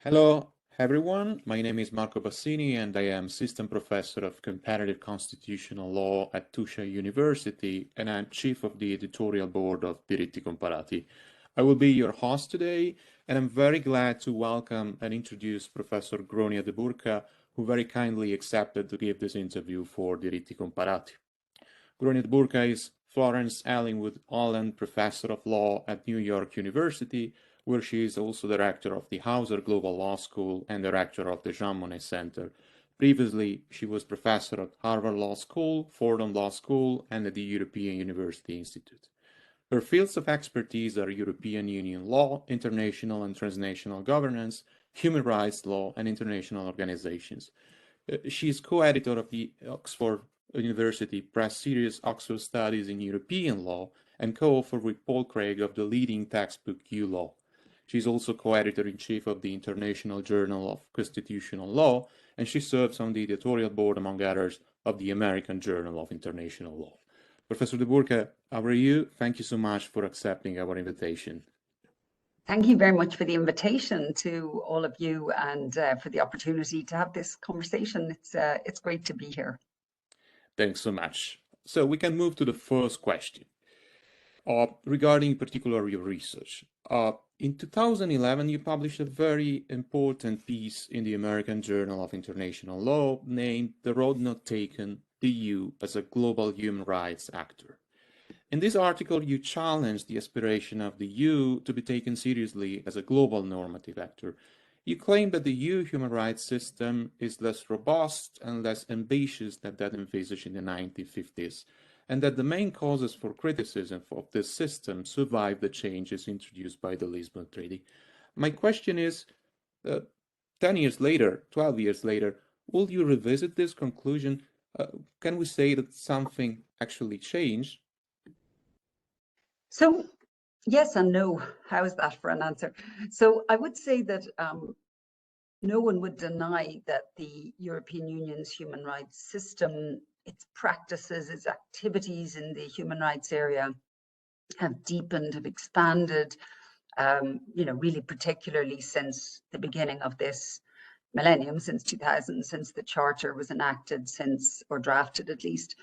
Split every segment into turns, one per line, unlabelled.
Hello, everyone. My name is Marco Bassini, and I am Assistant Professor of Comparative Constitutional Law at Tuscia University, and I'm Chief of the Editorial Board of Diritti Comparati. I will be your host today, and I'm very glad to welcome and introduce Professor Gráinne de Búrca, who very kindly accepted to give this interview for Diritti Comparati. Gráinne de Búrca is Florence Allingwood Holland Professor of Law at New York University, where she is also director of the Hauser Global Law School and director of the Jean Monnet Center. Previously, she was professor at Harvard Law School, Fordham Law School, and at the European University Institute. Her fields of expertise are European Union law, international and transnational governance, human rights law, and international organizations. She is co-editor of the Oxford University Press series Oxford Studies in European Law and co-author with Paul Craig of the leading textbook U-Law. She is also co-editor-in-chief of the International Journal of Constitutional Law, and she serves on the editorial board, among others, of the American Journal of International Law. Professor de Búrca, how are you? Thank you so much for accepting our invitation.
Thank you very much for the invitation to all of you and for the opportunity to have this conversation. It's great to be here.
Thanks so much. So we can move to the first question. Regarding particular your research. In 2011, you published a very important piece in the American Journal of International Law named The Road Not Taken, the EU as a Global Human Rights Actor. In this article, you challenged the aspiration of the EU to be taken seriously as a global normative actor. You claim that the EU human rights system is less robust and less ambitious than that envisaged in the 1950s, and that the main causes for criticism of this system survive the changes introduced by the Lisbon Treaty. My question is, 10 years later, 12 years later, will you revisit this conclusion? Can we say that something actually changed?
So, yes and no. How is that for an answer? So I would say that no one would deny that the European Union's human rights system, its practices, its activities in the human rights area have deepened, have expanded, really particularly since the beginning of this millennium, since 2000, since the Charter was enacted, or drafted at least.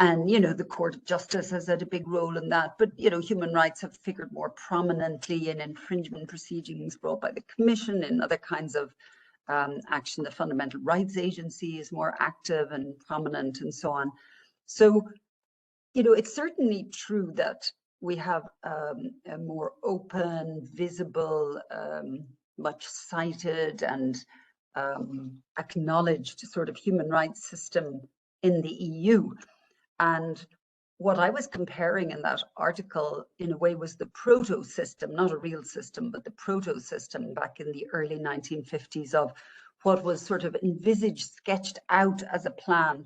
And, the Court of Justice has had a big role in that. But, human rights have figured more prominently in infringement proceedings brought by the Commission and other kinds of action. The Fundamental Rights Agency is more active and prominent and so on. So, it's certainly true that we have a more open, visible, much cited and acknowledged sort of human rights system in the EU. And what I was comparing in that article, in a way, was the proto-system, not a real system, but the proto-system back in the early 1950s of what was sort of envisaged, sketched out as a plan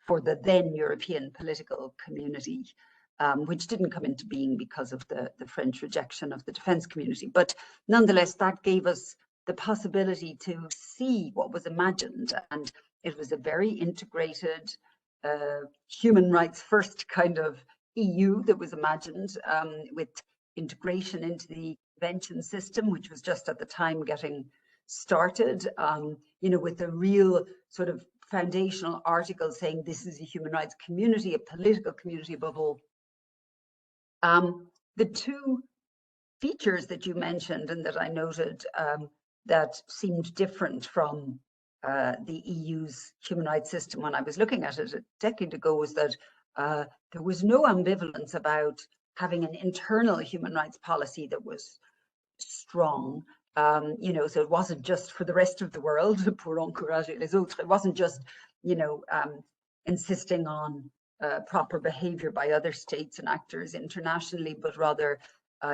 for the then European political community, which didn't come into being because of the French rejection of the defense community. But nonetheless, that gave us the possibility to see what was imagined. And it was a very integrated, human rights first kind of EU that was imagined, with integration into the convention system, which was just at the time getting started, with a real sort of foundational article saying this is a human rights community, a political community above all. The two features that you mentioned and that I noted that seemed different from the EU's human rights system when I was looking at it a decade ago was that there was no ambivalence about having an internal human rights policy that was strong. So it wasn't just for the rest of the world, pour encourager les autres. It wasn't just, insisting on proper behavior by other states and actors internationally, but rather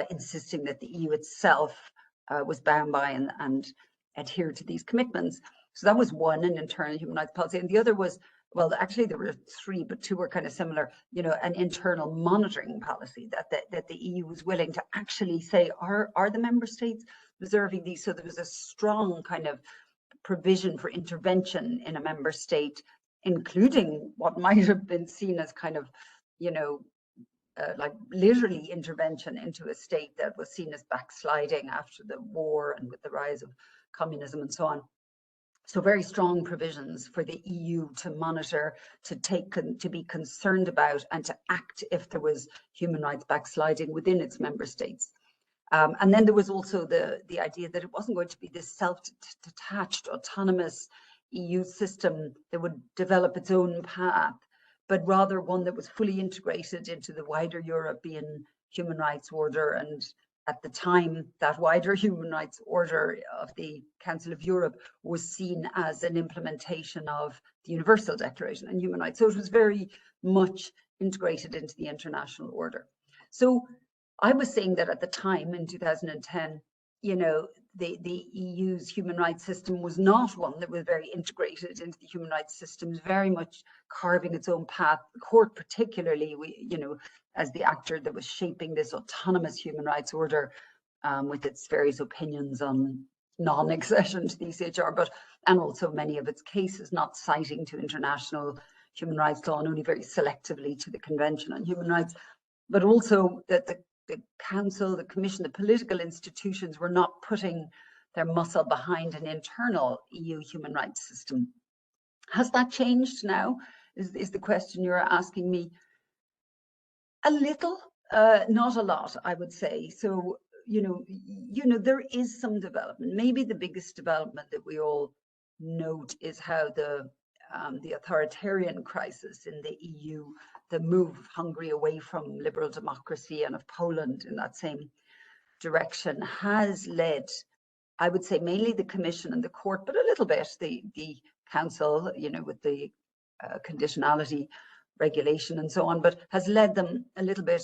insisting that the EU itself was bound by and adhered to these commitments. So that was one, an internal human rights policy. And the other was, well, actually there were three, but two were kind of similar, an internal monitoring policy that the EU was willing to actually say, are the member states observing these? So there was a strong kind of provision for intervention in a member state, including what might have been seen as kind of, like literally intervention into a state that was seen as backsliding after the war and with the rise of communism and so on. So very strong provisions for the EU to monitor, to be concerned about, and to act if there was human rights backsliding within its member states. And then there was also the idea that it wasn't going to be this self-detached, autonomous EU system that would develop its own path, but rather one that was fully integrated into the wider European human rights order. And at the time, that wider human rights order of the Council of Europe was seen as an implementation of the Universal Declaration on Human Rights. So it was very much integrated into the international order. So I was saying that at the time in 2010, you know, the EU's human rights system was not one that was very integrated into the human rights systems, very much carving its own path. The court particularly, you know, as the actor that was shaping this autonomous human rights order with its various opinions on non-accession to the ECHR, and also many of its cases not citing to international human rights law and only very selectively to the Convention on Human Rights, but also that the Council, the Commission, the political institutions were not putting their muscle behind an internal EU human rights system. Has that changed now, is the question you're asking me? A little, not a lot, I would say. So, you know, there is some development. Maybe the biggest development that we all note is how the authoritarian crisis in the EU, the move of Hungary away from liberal democracy and of Poland in that same direction, has led, I would say, mainly the Commission and the Court, but a little bit the Council, you know, with the conditionality regulation and so on, but has led them a little bit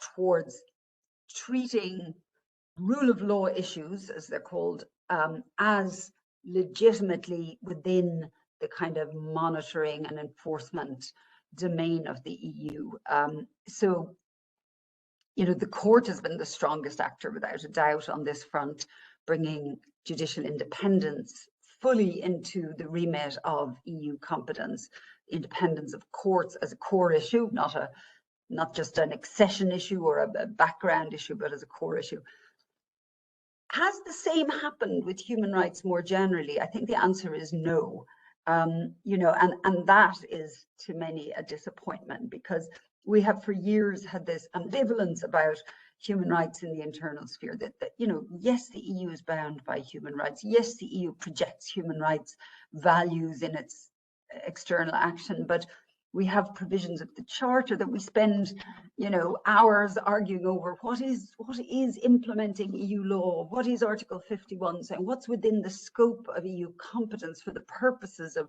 towards treating rule of law issues, as they're called, as legitimately within the kind of monitoring and enforcement domain of the EU. So, you know, the court has been the strongest actor without a doubt on this front, bringing judicial independence fully into the remit of EU competence, independence of courts as a core issue, not just an accession issue or a background issue, but as a core issue. Has the same happened with human rights more generally? I think the answer is no. You know, and that is to many a disappointment, because we have for years had this ambivalence about human rights in the internal sphere, that you know, yes, the EU is bound by human rights. Yes, the EU projects human rights values in its external action, but we have provisions of the Charter that we spend, you know, hours arguing over what is implementing EU law, what is Article 51 saying, what's within the scope of EU competence for the purposes of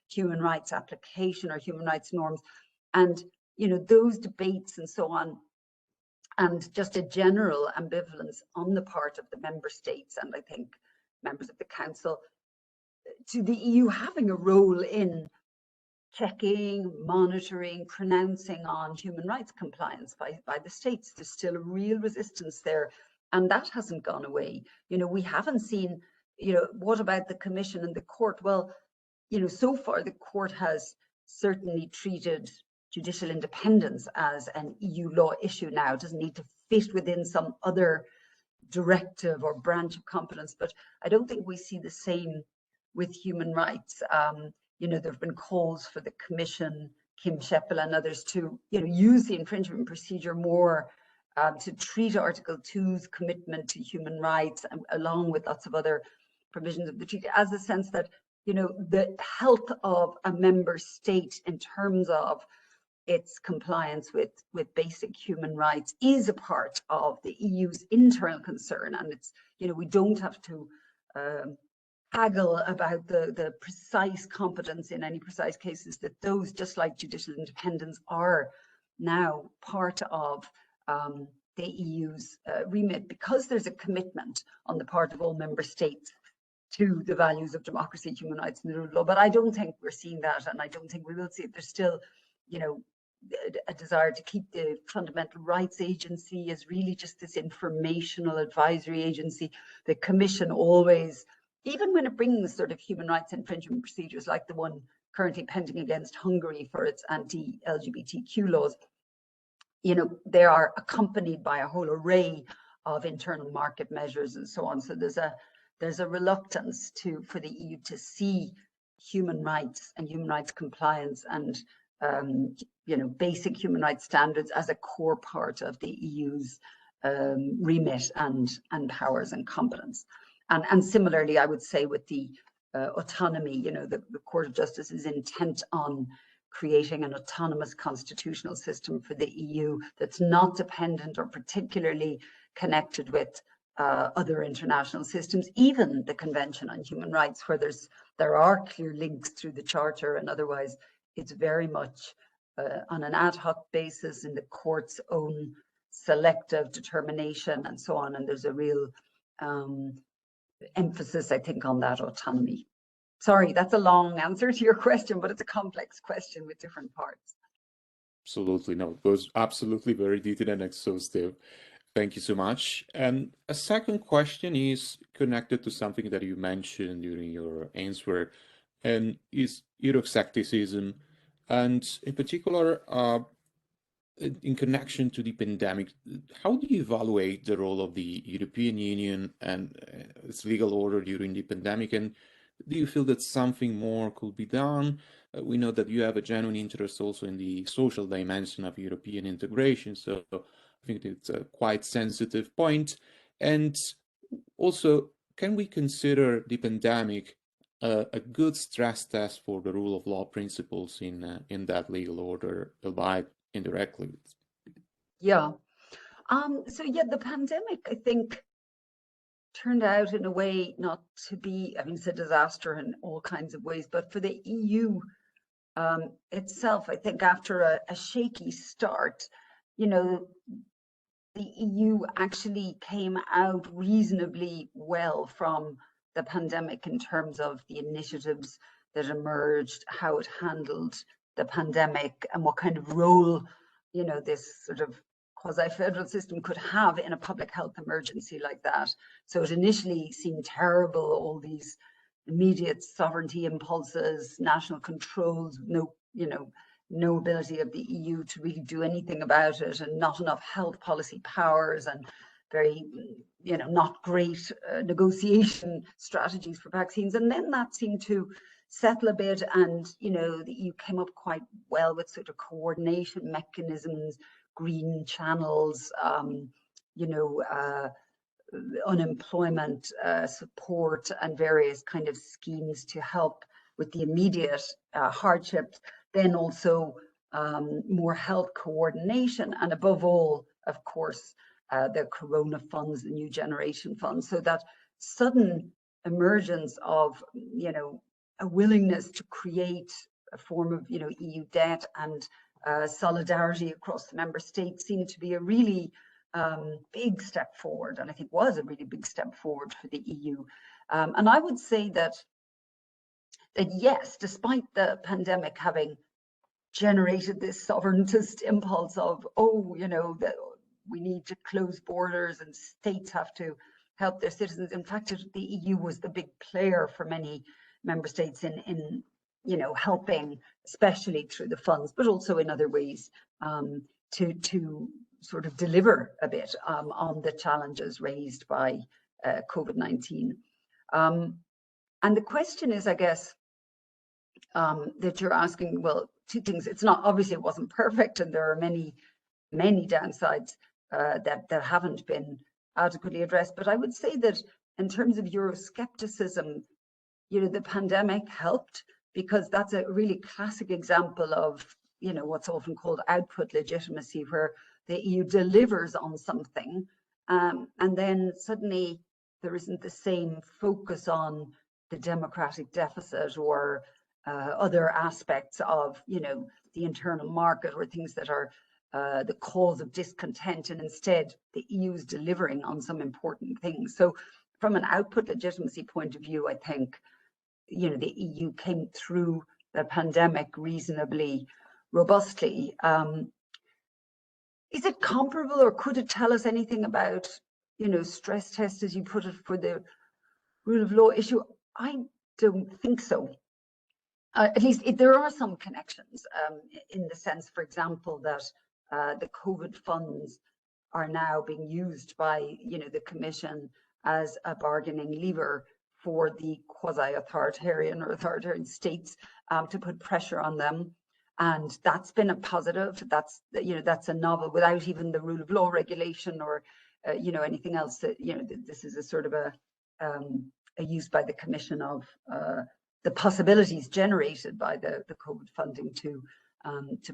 human rights application or human rights norms. And, you know, those debates and so on, and just a general ambivalence on the part of the member states, and I think members of the Council, to the EU having a role in checking, monitoring, pronouncing on human rights compliance by the states. There's still a real resistance there, and that hasn't gone away. You know, we haven't seen, you know, what about the Commission and the Court? Well, you know, so far the Court has certainly treated judicial independence as an EU law issue now. It doesn't need to fit within some other directive or branch of competence, but I don't think we see the same with human rights. You know, there have been calls for the Commission, Kim Scheppel and others, to, you know, use the infringement procedure more, to treat Article 2's commitment to human rights, along with lots of other provisions of the treaty, as a sense that, you know, the health of a member state in terms of its compliance with basic human rights is a part of the EU's internal concern. And it's, you know, we don't have to haggle about the precise competence in any precise cases, that those, just like judicial independence, are now part of the EU's remit, because there's a commitment on the part of all member states to the values of democracy, human rights and the rule of law. But I don't think we're seeing that, and I don't think we will see it. There's still, you know, a desire to keep the Fundamental Rights Agency as really just this informational advisory agency. The Commission always, even when it brings sort of human rights infringement procedures like the one currently pending against Hungary for its anti-LGBTQ laws, they are accompanied by a whole array of internal market measures and so on. So there's a reluctance for the EU to see human rights and human rights compliance and basic human rights standards as a core part of the EU's remit and powers and competence. And similarly, I would say with the autonomy, the Court of Justice is intent on creating an autonomous constitutional system for the EU that's not dependent or particularly connected with other international systems, even the Convention on Human Rights, where there are clear links through the Charter, and otherwise it's very much on an ad hoc basis in the court's own selective determination and so on. And there's a real emphasis, I think, on that autonomy. Sorry, that's a long answer to your question, but it's a complex question with different parts.
Absolutely. No, it was absolutely very detailed and exhaustive. Thank you so much. And a second question is connected to something that you mentioned during your answer, and is Euroscepticism, and in particular, in connection to the pandemic. How do you evaluate the role of the European Union and its legal order during the pandemic? And do you feel that something more could be done? We know that you have a genuine interest also in the social dimension of European integration, so I think it's a quite sensitive point. And also, can we consider the pandemic a good stress test for the rule of law principles in that legal order, albeit indirectly?
Yeah. So yeah, the pandemic, I think, turned out in a way not to be, I mean, it's a disaster in all kinds of ways, but for the EU itself, I think after a shaky start, the EU actually came out reasonably well from the pandemic in terms of the initiatives that emerged, how it handled the pandemic, and what kind of role, this sort of quasi-federal system could have in a public health emergency like that. So it initially seemed terrible, all these immediate sovereignty impulses, national controls, no ability of the EU to really do anything about it, and not enough health policy powers, and very, not great negotiation strategies for vaccines. And then that seemed to settle a bit, and, the EU came up quite well with sort of coordination mechanisms, green channels, unemployment support, and various kind of schemes to help with the immediate hardships. Then also more health coordination, and above all, of course, the Corona funds, the New Generation funds. So that sudden emergence of, a willingness to create a form of, EU debt and solidarity across the member states seemed to be a really big step forward, and I think was a really big step forward for the EU. And I would say that yes, despite the pandemic having generated this sovereigntist impulse of, that we need to close borders and states have to help their citizens. In fact, the EU was the big player for many member states in helping, especially through the funds, but also in other ways, to sort of deliver a bit on the challenges raised by COVID-19. And the question is, I guess, that you're asking, well, two things. It's not, obviously it wasn't perfect, and there are many downsides that haven't been adequately addressed. But I would say that in terms of Euroscepticism, the pandemic helped, because that's a really classic example of, what's often called output legitimacy, where the EU delivers on something, and then suddenly there isn't the same focus on the democratic deficit or other aspects of, the internal market, or things that are the cause of discontent, and instead the EU is delivering on some important things. So from an output legitimacy point of view, I think, the EU came through the pandemic reasonably robustly. Is it comparable, or could it tell us anything about, stress tests, as you put it, for the rule of law issue? I don't think so. At least there are some connections, in the sense, for example, that the COVID funds are now being used by, the Commission as a bargaining lever for the quasi-authoritarian or authoritarian states to put pressure on them. And that's been a positive. That's a novel without even the rule of law regulation or anything else. That this is a sort of a use by the Commission of the possibilities generated by the COVID funding to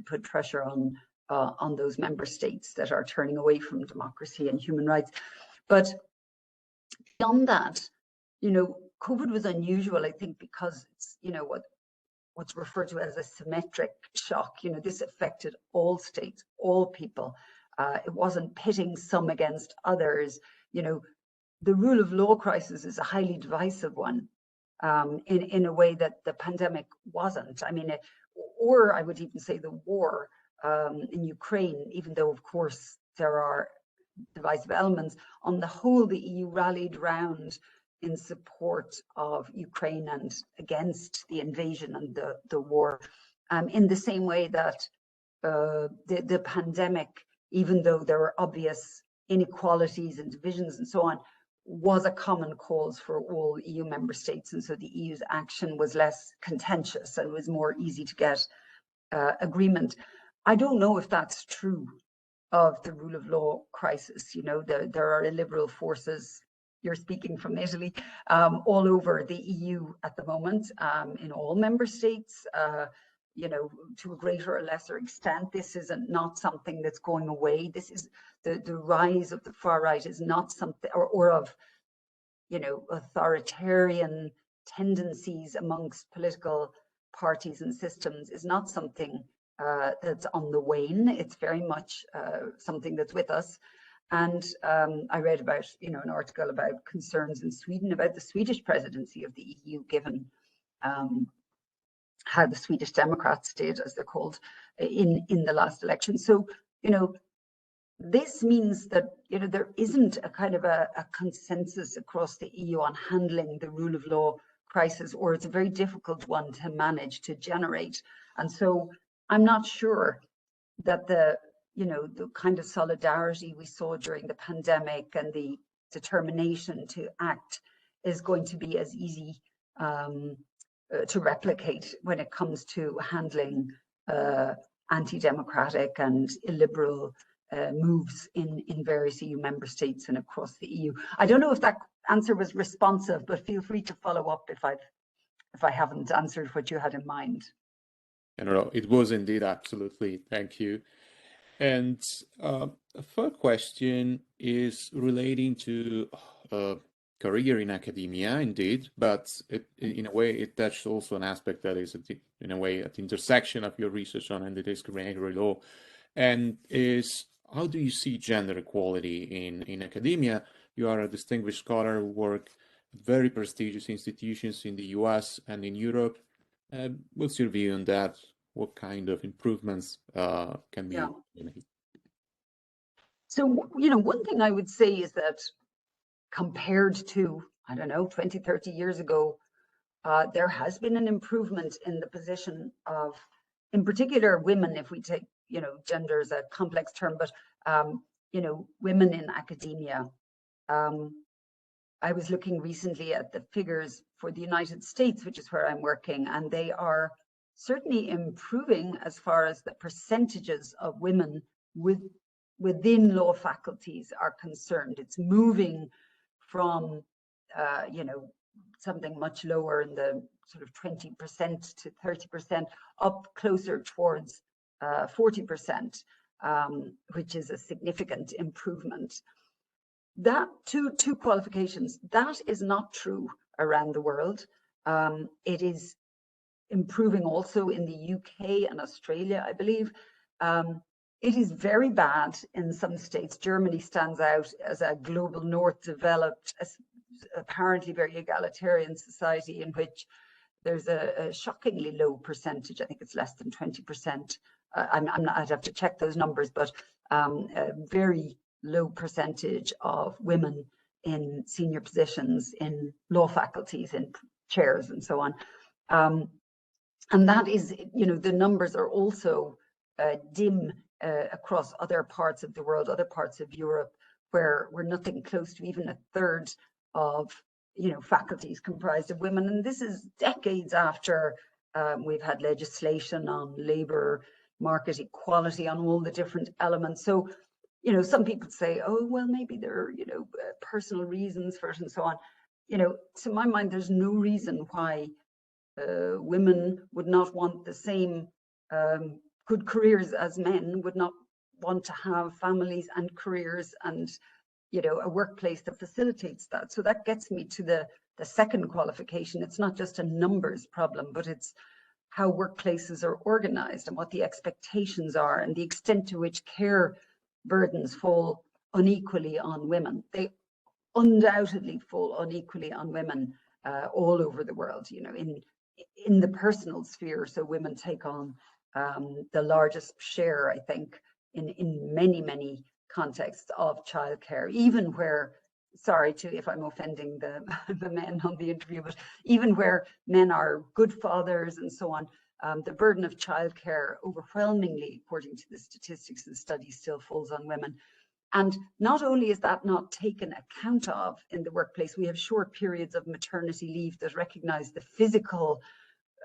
put pressure on those member states that are turning away from democracy and human rights. But beyond that, COVID was unusual, I think, because it's what's referred to as a symmetric shock. This affected all states, all people. It wasn't pitting some against others. The rule of law crisis is a highly divisive one, in a way that the pandemic wasn't. I mean, or I would even say the war in Ukraine, even though, of course, there are divisive elements, on the whole, the EU rallied round in support of Ukraine and against the invasion and the war, in the same way that the pandemic, even though there were obvious inequalities and divisions and so on, was a common cause for all EU member states. And so the EU's action was less contentious and was more easy to get agreement. I don't know if that's true of the rule of law crisis. There are illiberal forces, you're speaking from Italy, all over the EU at the moment, in all member states, to a greater or lesser extent. This isn't not something that's going away. This is the rise of the far right is not something, or of, authoritarian tendencies amongst political parties and systems is not something that's on the wane. It's very much something that's with us. And I read about, an article about concerns in Sweden about the Swedish presidency of the EU, given how the Swedish Democrats did, as they're called, in the last election. So, this means that, there isn't a kind of a consensus across the EU on handling the rule of law crisis, or it's a very difficult one to manage, to generate. And so I'm not sure that the kind of solidarity we saw during the pandemic and the determination to act is going to be as easy to replicate when it comes to handling anti-democratic and illiberal moves in various EU member states and across the EU. I don't know if that answer was responsive, but feel free to follow up if I haven't answered what you had in mind.
No, it was indeed, absolutely. Thank you. And a third question is relating to career in academia, indeed, but in a way it touched also an aspect that is, in a way, at the intersection of your research on anti-discriminatory law, and is, how do you see gender equality in academia? You are a distinguished scholar who work at very prestigious institutions in the US and in Europe. What's your view on that? What kind of improvements can be made?
So, one thing I would say is that compared to, 20, 30 years ago, there has been an improvement in the position of, in particular, women, if we take, gender is a complex term, but, women in academia. I was looking recently at the figures for the United States, which is where I'm working, and they are certainly improving as far as the percentages of women within law faculties are concerned. It's moving from, something much lower in the sort of 20% to 30%, up closer towards 40%, which is a significant improvement. That two qualifications, that is not true around the world. It is improving also in the UK and Australia, I believe. It is very bad in some states. Germany stands out as a global north developed, apparently very egalitarian society in which there's a shockingly low percentage. I think it's less than 20%. I'd have to check those numbers, but a very low percentage of women in senior positions in law faculties, in chairs and so on. And that is, the numbers are also dim across other parts of the world, other parts of Europe, where we're nothing close to even a third of faculties comprised of women. And this is decades after we've had legislation on labor market equality, on all the different elements. So, some people say, oh, well, maybe there are, personal reasons for it and so on. To my mind, there's no reason why women would not want the same good careers as men, would not want to have families and careers and a workplace that facilitates that. So that gets me to the second qualification. It's not just a numbers problem, but it's how workplaces are organized and what the expectations are and the extent to which care burdens fall unequally on women. They undoubtedly fall unequally on women all over the world, in the personal sphere. So women take on the largest share, I think, in many, many contexts of childcare, even where, sorry if I'm offending the men on the interview, but even where men are good fathers and so on, the burden of childcare overwhelmingly, according to the statistics and studies, still falls on women. And not only is that not taken account of in the workplace, we have short periods of maternity leave that recognize the physical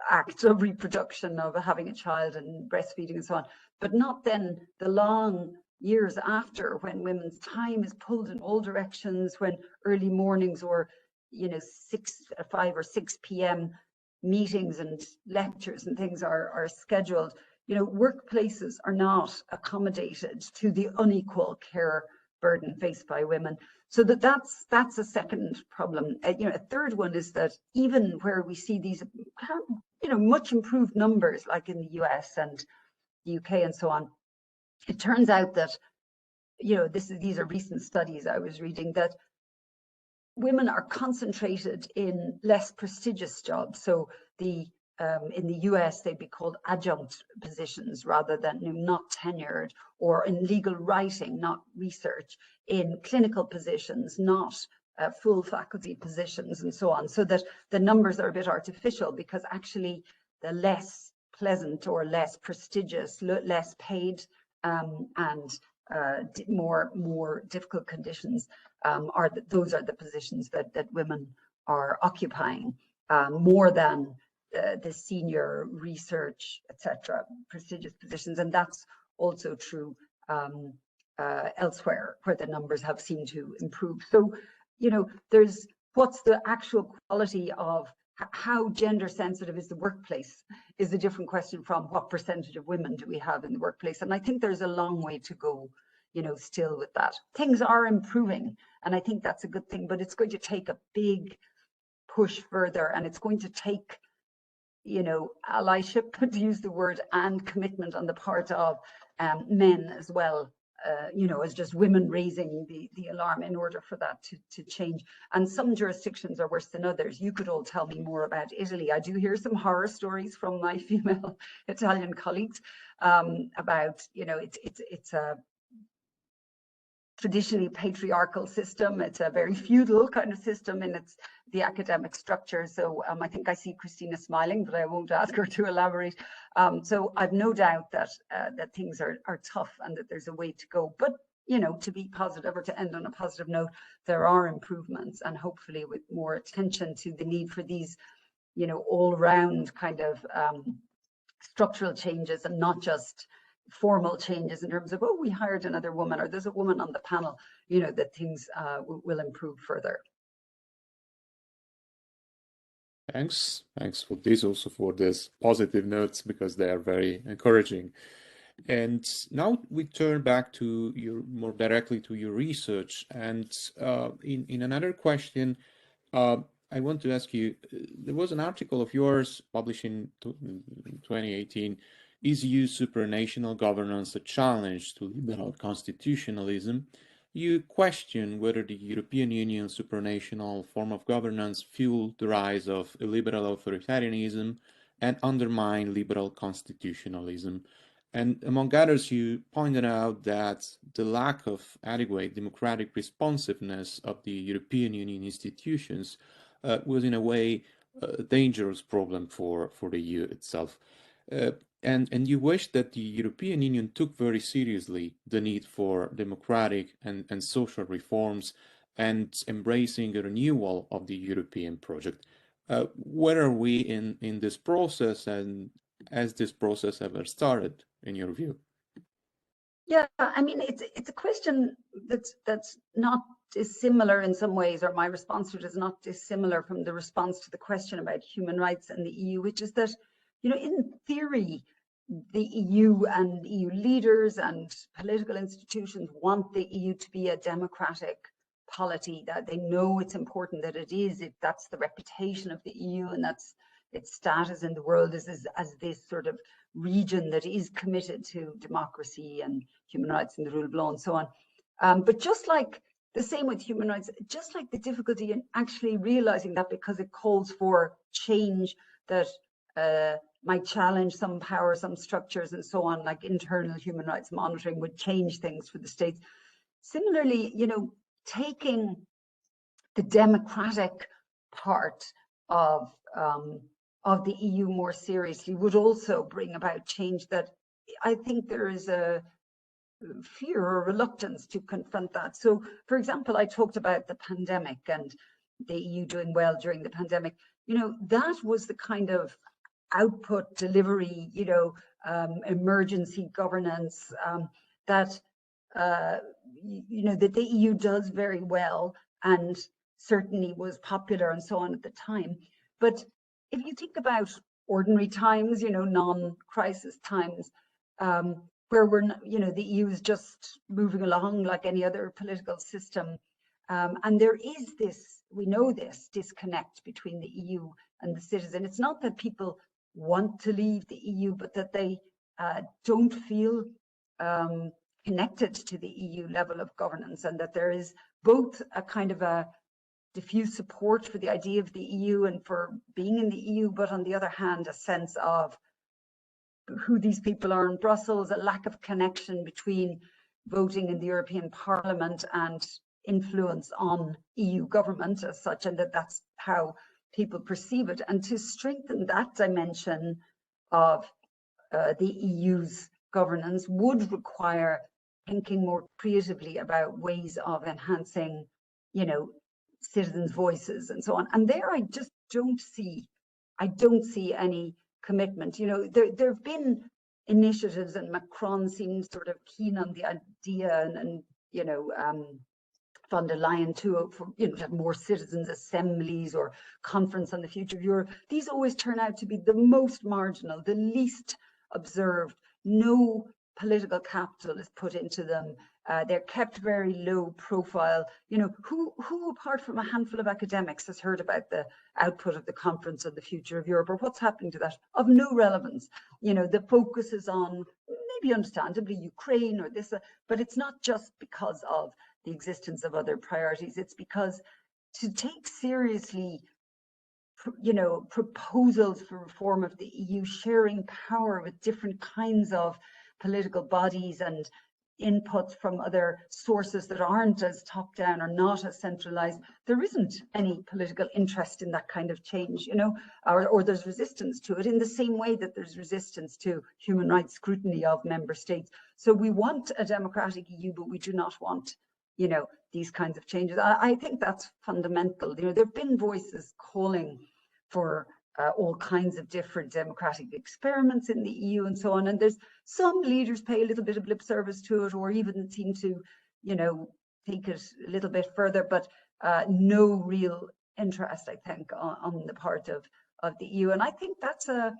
act of reproduction, of having a child and breastfeeding and so on, but not then the long years after, when women's time is pulled in all directions, when early mornings or 5 or 6 p.m. meetings and lectures and things are scheduled. Workplaces are not accommodated to the unequal care burden faced by women. So that's a second problem. A third one is that even where we see these much improved numbers, like in the US and the UK and so on, it turns out that these are recent studies I was reading, that women are concentrated in less prestigious jobs. So in the US, they'd be called adjunct positions rather than not tenured, or in legal writing, not research, in clinical positions, not full faculty positions, and so on. So that the numbers are a bit artificial, because actually the less pleasant or less prestigious, less paid, and more difficult conditions those are the positions that women are occupying, more than the senior research, etc., prestigious positions. And that's also true elsewhere, where the numbers have seemed to improve. So, there's what's the actual quality of how gender sensitive is the workplace is a different question from what percentage of women do we have in the workplace. And I think there's a long way to go, still with that. Things are improving, and I think that's a good thing, but it's going to take a big push further, and it's going to take allyship, to use the word, and commitment on the part of men as well, as just women raising the alarm in order for that to change. And some jurisdictions are worse than others. You could all tell me more about Italy. I do hear some horror stories from my female Italian colleagues about, it's a traditionally patriarchal system. It's a very feudal kind of system in the academic structure. So I think I see Christina smiling, but I won't ask her to elaborate. So I've no doubt that things are tough and that there's a way to go. But to be positive, or to end on a positive note, there are improvements, and hopefully with more attention to the need for these, all-round kind of structural changes, and not just formal changes in terms of, oh, we hired another woman, or there's a woman on the panel, that things will improve further.
Thanks for this, also for these positive notes, because they are very encouraging. And now we turn back to more directly to your research. And in another question, I want to ask you, there was an article of yours published in 2018, Is EU supranational governance a challenge to liberal constitutionalism? You question whether the European Union supranational form of governance fueled the rise of illiberal authoritarianism and undermined liberal constitutionalism. And among others, you pointed out that the lack of adequate democratic responsiveness of the European Union institutions was in a way a dangerous problem for the EU itself. And you wish that the European Union took very seriously the need for democratic and social reforms and embracing a renewal of the European project. Where are we in this process, and has this process ever started, in your view?
Yeah, I mean, it's a question that's not dissimilar in some ways, or my response to it is not dissimilar from the response to the question about human rights and the EU, which is that, in theory, the EU and EU leaders and political institutions want the EU to be a democratic polity, that they know it's important that it is. That's the reputation of the EU, and that's its status in the world as this sort of region that is committed to democracy and human rights and the rule of law and so on. But just like the same with human rights, just like the difficulty in actually realizing that, because it calls for change that might challenge some power, some structures and so on, like internal human rights monitoring would change things for the states. Similarly, taking the democratic part of the EU more seriously would also bring about change that I think there is a fear or reluctance to confront that. So, for example, I talked about the pandemic and the EU doing well during the pandemic. That was the kind of output delivery, emergency governance that that the EU does very well and certainly was popular and so on at the time. But if you think about ordinary times, non-crisis times, where the EU is just moving along like any other political system, and there is this, we know this disconnect between the EU and the citizen. It's not that people want to leave the EU, but that they don't feel connected to the EU level of governance, and that there is both a kind of a diffuse support for the idea of the EU and for being in the EU, but on the other hand, a sense of who these people are in Brussels, a lack of connection between voting in the European Parliament and influence on EU government as such, and that's how people perceive it. And to strengthen that dimension of the EU's governance would require thinking more creatively about ways of enhancing, citizens' voices and so on. And there I just don't see any commitment. There have been initiatives, and Macron seems sort of keen on the idea, and von der Leyen too, for to have more citizens' assemblies or conference on the future of Europe. These always turn out to be the most marginal, the least observed. No political capital is put into them. They're kept very low profile. Who apart from a handful of academics has heard about the output of the conference on the future of Europe, or what's happening to that? Of no relevance. The focus is on, maybe understandably, Ukraine or this, but it's not just because of the existence of other priorities. It's because to take seriously proposals for reform of the EU, sharing power with different kinds of political bodies and inputs from other sources that aren't as top down or not as centralized, there isn't any political interest in that kind of change, or there's resistance to it, in the same way that there's resistance to human rights scrutiny of member states. So we want a democratic EU, but we do not want these kinds of changes. I think that's fundamental. There have been voices calling for all kinds of different democratic experiments in the EU and so on. And there's some leaders pay a little bit of lip service to it, or even seem to, take it a little bit further, but no real interest, I think, on the part of the EU. And I think that's a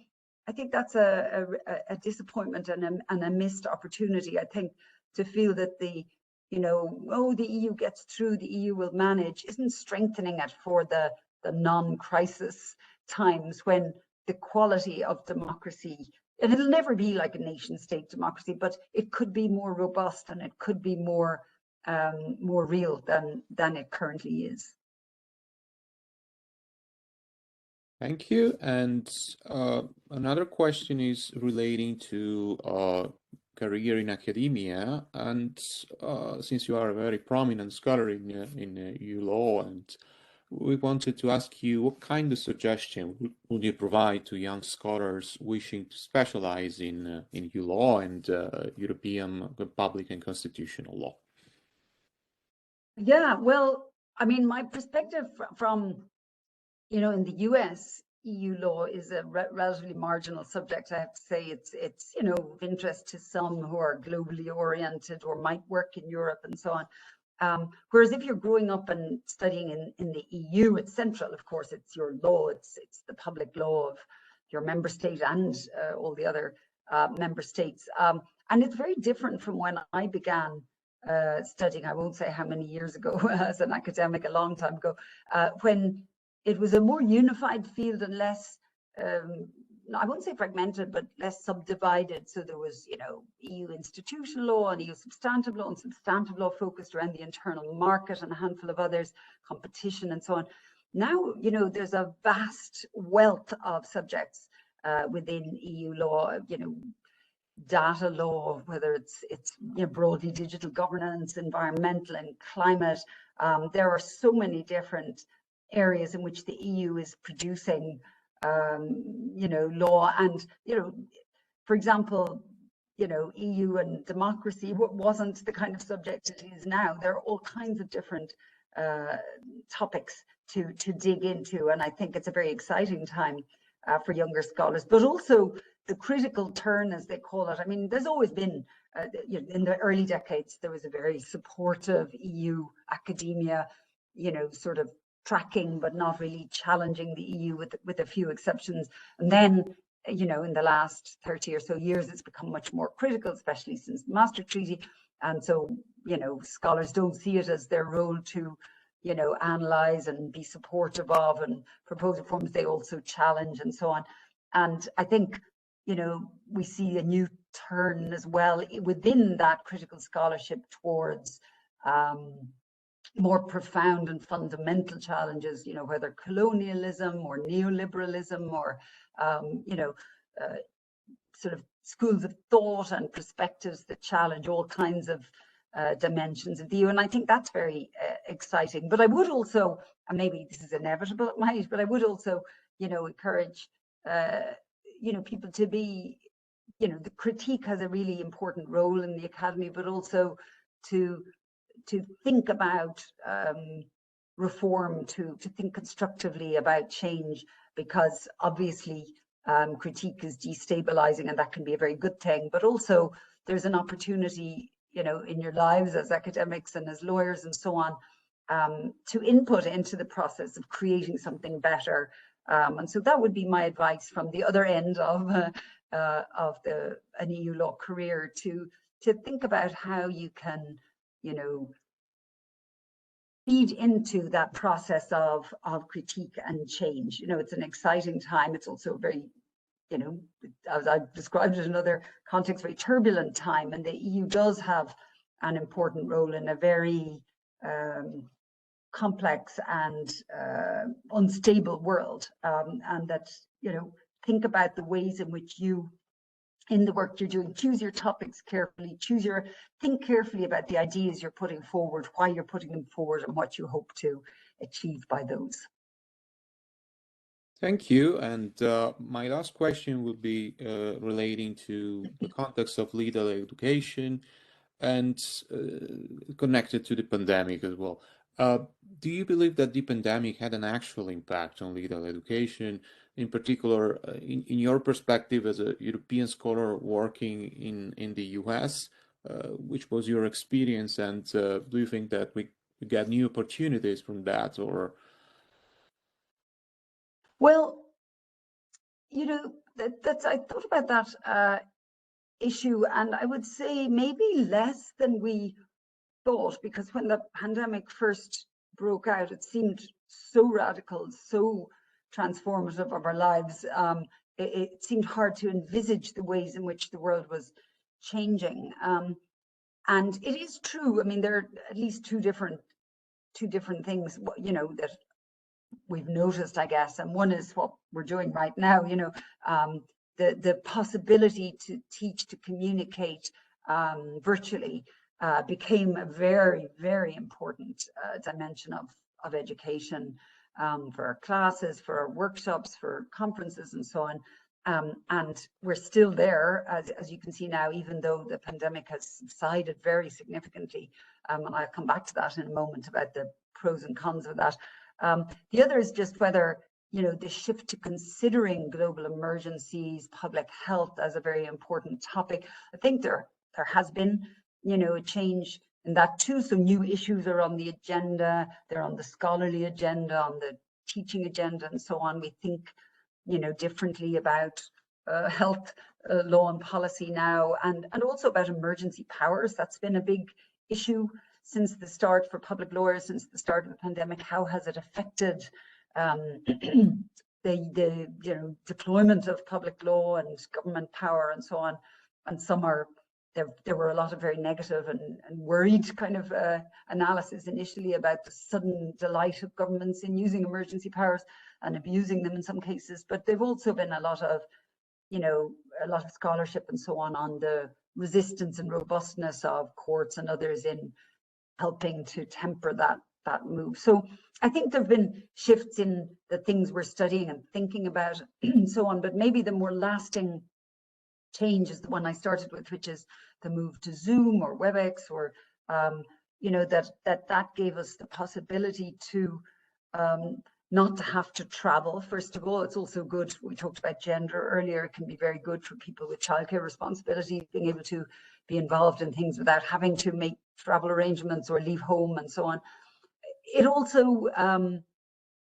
disappointment and a missed opportunity, I think, to feel that the EU gets through, the EU will manage, isn't strengthening it for the non-crisis times when the quality of democracy, and it'll never be like a nation state democracy, but it could be more robust and it could be more real than it currently is.
Thank you. And another question is relating to career in academia. And since you are a very prominent scholar in EU law and we wanted to ask you what kind of suggestion would you provide to young scholars wishing to specialize in EU law and European public and constitutional law?
Yeah, well, I mean, my perspective from, you know, in the US, EU law is a relatively marginal subject. I have to say it's you know, of interest to some who are globally oriented or might work in Europe and so on. Whereas if you're growing up and studying in the EU, it's central, of course, it's your law, it's the public law of your member state and all the other member states. And it's very different from when I began studying, I won't say how many years ago, as an academic, a long time ago, when it was a more unified field and less, I won't say fragmented, but less subdivided. So there was, you know, EU institutional law and EU substantive law, and substantive law focused around the internal market and a handful of others, competition and so on. Now, you know, there's a vast wealth of subjects within EU law, you know, data law, whether it's you know, broadly digital governance, environmental and climate. There are so many different areas in which the EU is producing you know, law. And, you know, for example, you know, EU and democracy wasn't the kind of subject it is now. There are all kinds of different topics to dig into, and I think it's a very exciting time for younger scholars, but also the critical turn, as they call it. I mean, there's always been, you know, in the early decades, there was a very supportive EU academia, you know, sort of tracking but not really challenging the EU with a few exceptions. And then, you know, in the last 30 or so years, it's become much more critical, especially since the Maastricht Treaty. And so, you know, scholars don't see it as their role to, you know, analyze and be supportive of and propose reforms. They also challenge and so on. And I think, you know, we see a new turn as well within that critical scholarship towards more profound and fundamental challenges, you know, whether colonialism or neoliberalism or, you know, sort of schools of thought and perspectives that challenge all kinds of dimensions of the EU. And I think that's very exciting. But I would also, and maybe this is inevitable, it might, but I would also, you know, encourage, you know, people to be, you know, the critique has a really important role in the academy, but also to think about reform, to think constructively about change, because obviously critique is destabilizing and that can be a very good thing, but also there's an opportunity, you know, in your lives as academics and as lawyers and so on, to input into the process of creating something better. And so that would be my advice from the other end of an EU law career, to think about how you can, you know, feed into that process of critique and change. You know, it's an exciting time. It's also a very, you know, as I've described it in other contexts, very turbulent time. And the EU does have an important role in a very complex and unstable world. And that, you know, think about the ways in which you, in the work you're doing, choose your topics carefully, think carefully about the ideas you're putting forward, why you're putting them forward, and what you hope to achieve by those.
Thank you. And my last question will be relating to the context of legal education and connected to the pandemic as well. Do you believe that the pandemic had an actual impact on legal education? In particular, in your perspective as a European scholar working in the US, which was your experience, and do you think that we get new opportunities from that, or?
Well, you know, that's I thought about that issue, and I would say maybe less than we thought, because when the pandemic first broke out, it seemed so radical, so transformative of our lives. It seemed hard to envisage the ways in which the world was changing. And it is true. I mean, there are at least two different things, you know, that we've noticed, I guess. And one is what we're doing right now, you know, the possibility to teach, to communicate virtually became a very, very important dimension of education, for our classes, for our workshops, for conferences, and so on. And we're still there, as you can see now, even though the pandemic has subsided very significantly. And I'll come back to that in a moment about the pros and cons of that. The other is just whether, you know, the shift to considering global emergencies, public health as a very important topic. I think there has been, you know, a change in that too. So new issues are on the agenda, they're on the scholarly agenda, on the teaching agenda, and so on. We think, you know, differently about health law and policy now, and also about emergency powers. That's been a big issue since the start for public lawyers, since the start of the pandemic. How has it affected the you know, deployment of public law and government power and so on? And some are, there were a lot of very negative and worried kind of analysis initially about the sudden delight of governments in using emergency powers and abusing them in some cases. But there've also been a lot of, you know, a lot of scholarship and so on the resistance and robustness of courts and others in helping to temper that move. So I think there have been shifts in the things we're studying and thinking about and so on, but maybe the more lasting change is the one I started with, which is the move to Zoom or WebEx, or you know, that gave us the possibility to not to have to travel. First of all, it's also good. We talked about gender earlier. It can be very good for people with childcare responsibilities, being able to be involved in things without having to make travel arrangements or leave home and so on. It also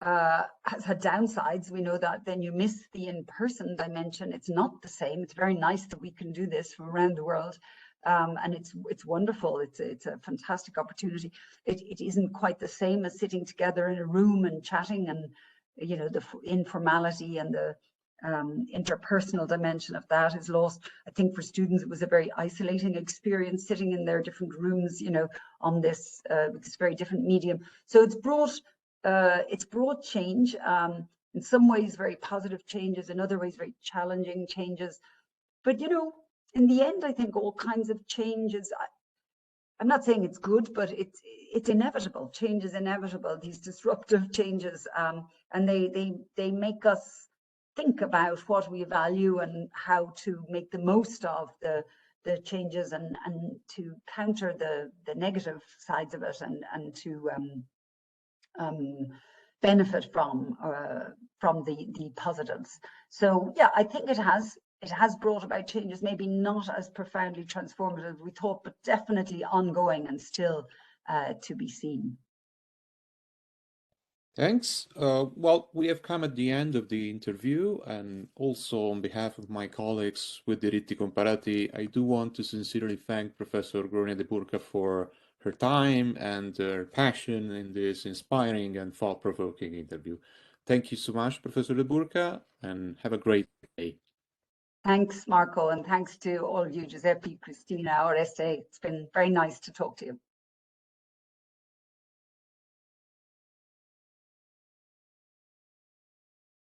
has had downsides. We know that then you miss the in-person dimension. It's not the same. It's very nice that we can do this from around the world. And it's wonderful. It's a fantastic opportunity. It isn't quite the same as sitting together in a room and chatting, and, you know, the informality and the interpersonal dimension of that is lost. I think for students it was a very isolating experience, sitting in their different rooms, you know, on this very different medium. So it's brought change, in some ways very positive changes, in other ways very challenging changes. But, you know, in the end, I think all kinds of changes, I'm not saying it's good, but it's inevitable. Change is inevitable, these disruptive changes, and they make us think about what we value and how to make the most of the changes, and to counter the negative sides of it, and to benefit from the positives. So yeah, I think it has brought about changes, maybe not as profoundly transformative as we thought, but definitely ongoing and still to be seen.
Thanks. Well, we have come at the end of the interview, and also on behalf of my colleagues with Diritti Comparati, I do want to sincerely thank Professor Gráinne de Búrca for her time and her passion in this inspiring and thought-provoking interview. Thank you so much, Professor de Búrca, and have a great day.
Thanks, Marco, and thanks to all of you, Giuseppe, Christina, Oreste. It's been very nice to talk to you.